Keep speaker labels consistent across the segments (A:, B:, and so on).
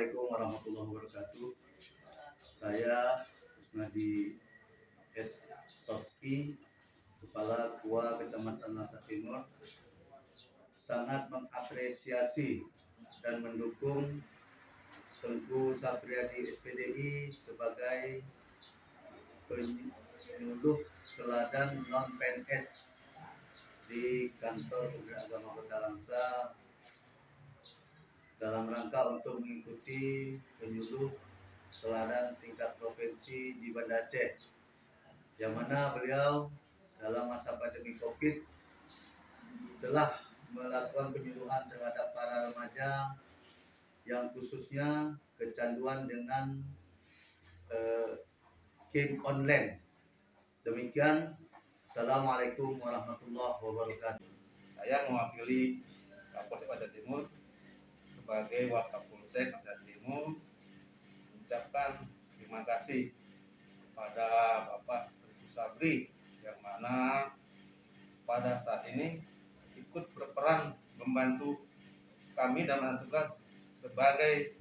A: Assalamualaikum warahmatullahi wabarakatuh. Saya Kusnadi S. Soski, Kepala KUA Kecamatan Langsa Timur, sangat mengapresiasi dan mendukung Tengku Sapriyadi SPDI sebagai penyuluh teladan non-PNS di kantor Kementerian Agama Kota Langsa dalam rangka untuk mengikuti penyuluh teladan tingkat provinsi di Banda Aceh, yang mana beliau dalam masa pandemi COVID telah melakukan penyuluhan terhadap para remaja yang khususnya kecanduan dengan game online. Demikian, Assalamualaikum warahmatullahi wabarakatuh.
B: Saya mewakili Kapolsek Banda Timur sebagai Wakapolsek Banda Timur mengucapkan terima kasih kepada Bapak Tengku Sabri yang mana pada saat ini ikut berperan membantu kami dan tugas sebagai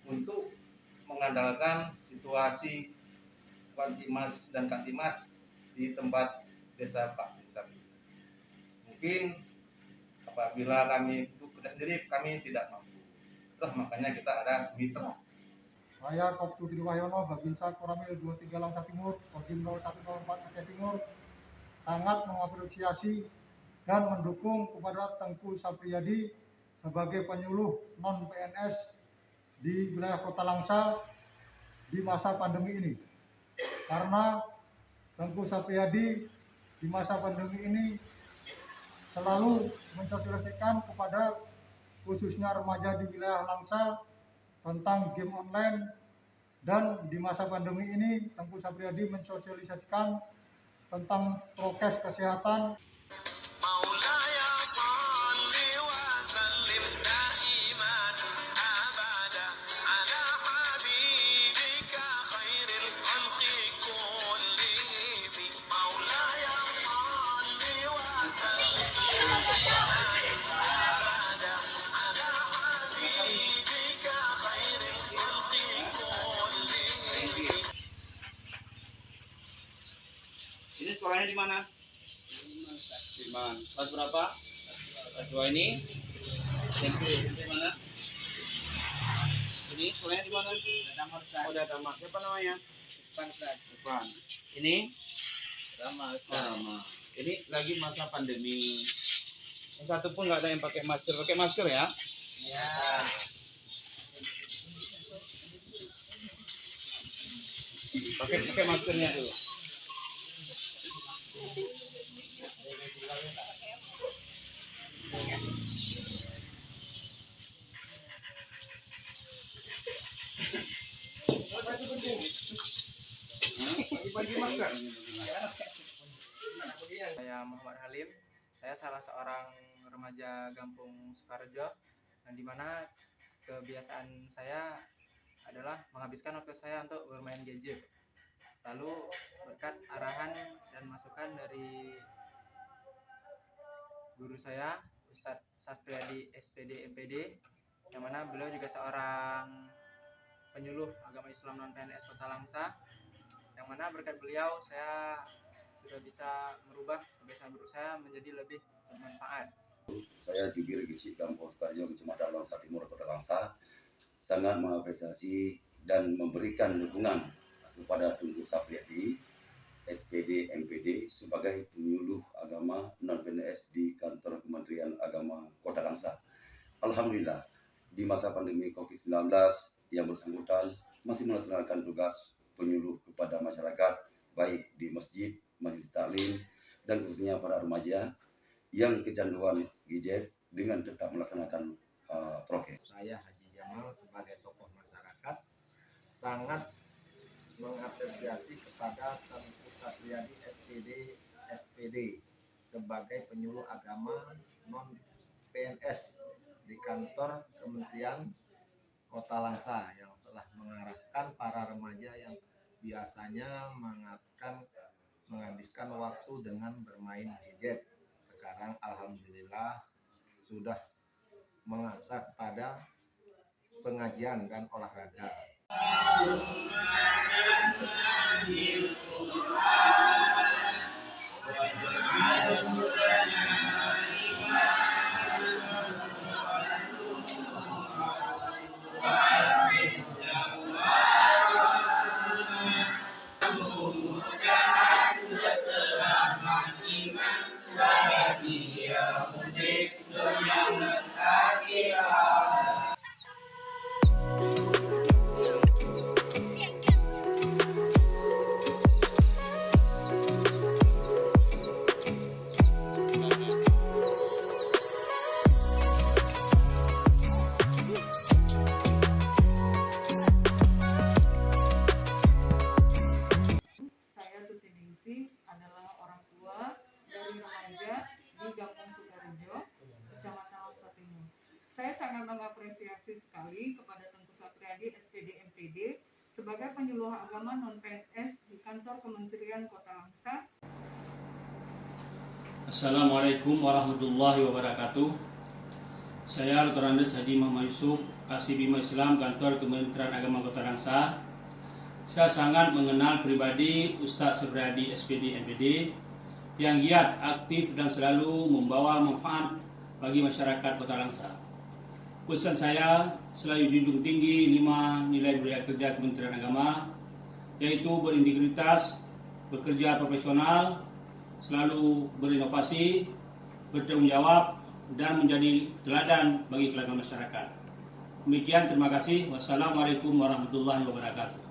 B: untuk mengandalkan situasi Kantimas dan Kantimas di tempat desa Pak Sabri. Mungkin apabila kami itu kerja sendiri kami tidak mampu. Terus makanya kita ada mitra.
C: Saya Koptu Triwahyono, Babinsa Koramil 23 Langsa Timur, Kodim 0104 Aceh Timur, sangat mengapresiasi dan mendukung kepada Tengku Sapriyadi sebagai penyuluh non-PNS di wilayah Kota Langsa di masa pandemi ini. Karena Tengku Sapriyadi di masa pandemi ini selalu mensosialisasikan kepada khususnya remaja di wilayah Langsa tentang game online, dan di masa pandemi ini Tengku Sapriyadi mensosialisasikan tentang prokes kesehatan.
B: Ini sekolahnya di mana? Di mana? Kelas berapa? Kelas 2 ini? SMP mana? Ini sekolahnya di mana? Oh, Datama. Siapa namanya? Depan. Ini? Rama. Ini lagi masa pandemi. Yang satu pun nggak ada yang pakai masker. Pakai masker ya? Iya. Pakai maskernya dulu.
D: Saya Muhammad Halim, saya salah seorang remaja Gampung Sukarejo, dan dimana kebiasaan saya adalah menghabiskan waktu saya untuk bermain gadget. Lalu berkat arahan dan masukan dari guru saya, Ustadz Sapriyadi SPD MPD, yang mana beliau juga seorang penyuluh agama Islam non-PNS Kota Langsa, yang mana berkat beliau saya sudah bisa merubah kebiasaan buruk saya menjadi lebih bermanfaat.
A: Saya Jubir Gicik Kampung Sukarejo, Kecamatan Langsa Timur, Kota Langsa, sangat mengapresiasi dan memberikan dukungan kepada Tengku Sapriyadi SPD MPD sebagai penyuluh agama non-PNS di kantor Kementerian Agama Kota Langsa. Alhamdulillah, di masa pandemi COVID-19 yang bersangkutan masih melaksanakan tugas penyuluh kepada masyarakat, baik di masjid, majelis taklim, dan khususnya para remaja yang kecanduan gadget dengan tetap melaksanakan prokes.
E: Saya Haji Jamal sebagai tokoh masyarakat sangat mengapresiasi kepada Tengku Sapriyadi SPD sebagai penyuluh agama non PNS di kantor Kementerian Kota Langsa, yang telah mengarahkan para remaja yang biasanya menghabiskan waktu dengan bermain gadget. Sekarang alhamdulillah sudah mengasah pada pengajian dan olahraga.
F: Saya Tuti Ningsih adalah orang tua dari remaja di Kampung Sukarejo, Kecamatan Langsa Timur. Saya sangat mengapresiasi sekali kepada Tengku Sapriyadi SPD MPD sebagai penyuluh agama non-PNS di kantor Kementerian Kota Langsa.
G: Assalamualaikum warahmatullahi wabarakatuh. Saya Dr. Andes Haji Muhammad Yusuf, Kasih Bima Islam Kantor Kementerian Agama Kota Langsa. Saya sangat mengenal pribadi Ustadz Sapriyadi SPD MPD yang giat, aktif dan selalu membawa manfaat bagi masyarakat Kota Langsa. Pesan saya selalu junjung tinggi 5 nilai budaya kerja Kementerian Agama, yaitu berintegritas, bekerja profesional, selalu berinovasi, bertanggung jawab, dan menjadi teladan bagi kelangsungan masyarakat. Demikian, terima kasih. Wassalamualaikum warahmatullahi wabarakatuh.